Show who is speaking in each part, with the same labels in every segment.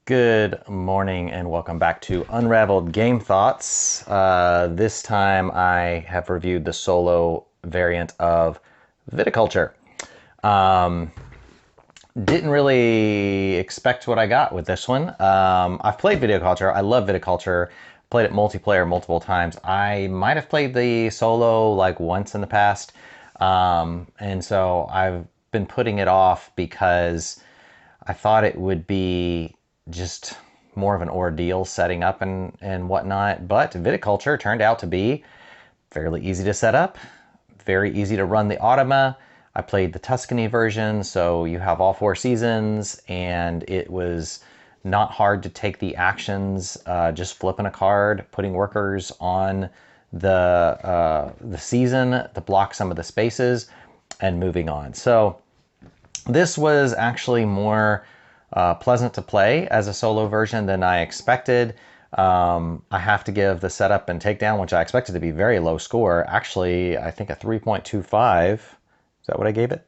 Speaker 1: Good morning and welcome back to Unraveled Game Thoughts. This time I have reviewed the solo variant of Viticulture. Didn't really expect what I got with this one. I've played Viticulture. I love Viticulture. Played it multiplayer multiple times. I might have played the solo like once in the past. And so I've been putting it off because I thought it would be just more of an ordeal setting up and whatnot. But Viticulture turned out to be fairly easy to set up, very easy to run the automa. I played the Tuscany version, so you have all 4 seasons, and it was not hard to take the actions, just flipping a card, putting workers on the season to block some of the spaces, and moving on. So this was actually more pleasant to play as a solo version than I expected. I have to give the setup and takedown, which I expected to be very low score. Actually, I think a 3.25. Is that what I gave it?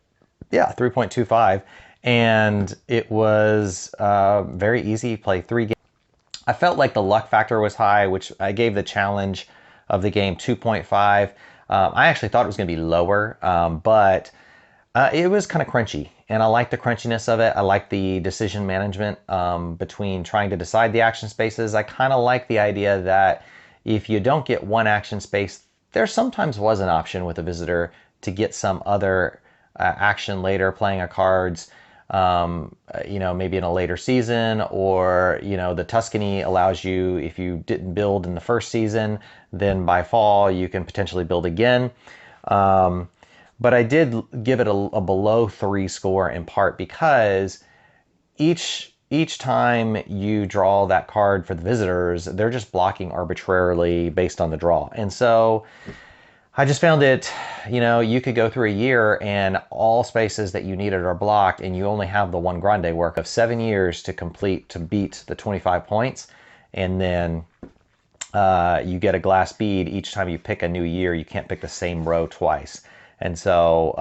Speaker 1: Yeah, 3.25. And it was very easy. Play 3 games. I felt like the luck factor was high, which I gave the challenge of the game 2.5. I actually thought it was going to be lower, but it was kind of crunchy, and I like the crunchiness of it. I like the decision management between trying to decide the action spaces. I kind of like the idea that if you don't get one action space, there sometimes was an option with a visitor to get some other action later, playing a cards, maybe in a later season, or, the Tuscany allows you, if you didn't build in the first season, then by fall you can potentially build again. But I did give it a below 3 score in part because each time you draw that card for the visitors, they're just blocking arbitrarily based on the draw. And so I just found it, you could go through a year and all spaces that you needed are blocked, and you only have the one grande work of 7 years to beat the 25 points. And then you get a glass bead each time you pick a new year. You can't pick the same row twice. And so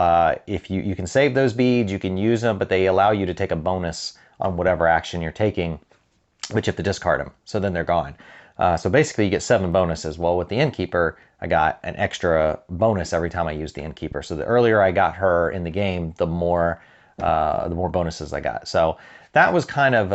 Speaker 1: if you can save those beads, you can use them, but they allow you to take a bonus on whatever action you're taking, but you have to discard them. So then they're gone. So basically you get 7 bonuses. Well, with the innkeeper, I got an extra bonus every time I used the innkeeper. So the earlier I got her in the game, the more bonuses I got. So that was kind of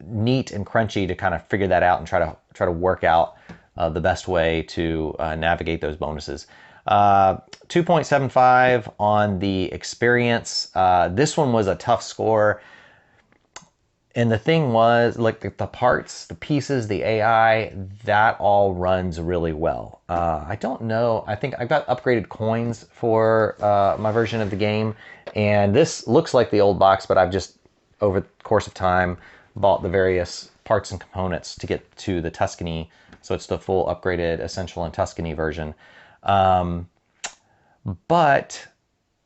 Speaker 1: neat and crunchy to kind of figure that out and try to work out the best way to navigate those bonuses. 2.75 on the experience. This one was a tough score. And the thing was, like the parts, the pieces, the AI, that all runs really well. I don't know. I think I've got upgraded coins for my version of the game. And this looks like the old box, but I've just, over the course of time, bought the various parts and components to get to the Tuscany. So it's the full upgraded Essential and Tuscany version. But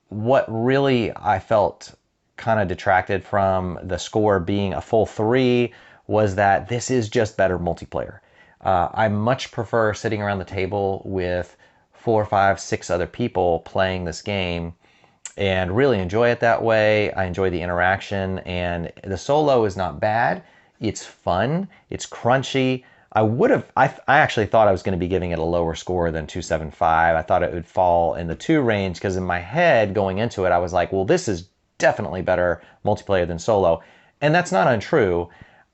Speaker 1: what really I felt kind of detracted from the score being a full 3 was that this is just better multiplayer. I much prefer sitting around the table with 4, 5, 6 other people playing this game and really enjoy it that way. I enjoy the interaction, and the solo is not bad. It's fun. It's crunchy. I actually thought I was going to be giving it a lower score than 275. I thought it would fall in the 2 range because in my head going into it, I was like, well, this is definitely better multiplayer than solo. And that's not untrue.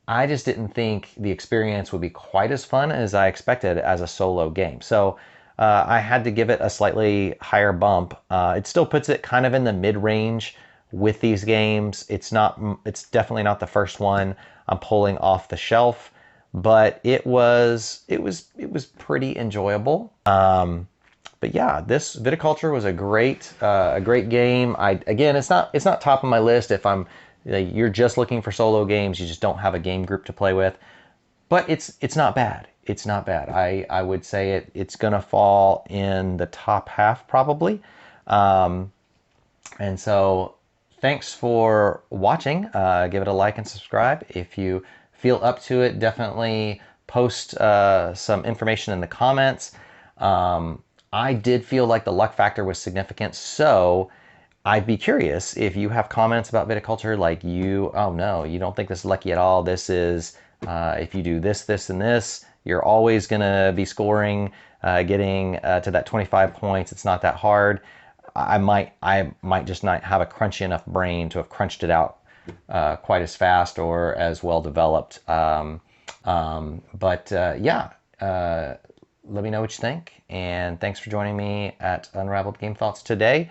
Speaker 1: I just didn't think the experience would be quite as fun as I expected as a solo game. So I had to give it a slightly higher bump. It still puts it kind of in the mid-range with these games. It's definitely not the first one I'm pulling off the shelf, but it was pretty enjoyable. But yeah, this Viticulture was a great game. Again, it's not top of my list if you're just looking for solo games, you just don't have a game group to play with. But it's not bad. It's not bad. I would say it's gonna fall in the top half probably. And so thanks for watching. Give it a like and subscribe. If you feel up to it, definitely post some information in the comments. I did feel like the luck factor was significant, so I'd be curious if you have comments about viticulture, like oh no, you don't think this is lucky at all. This is, if you do this, this, and this, you're always going to be scoring, getting to that 25 points. It's not that hard. I might just not have a crunchy enough brain to have crunched it out quite as fast or as well developed. But yeah, let me know what you think. And thanks for joining me at Unraveled Game Thoughts today.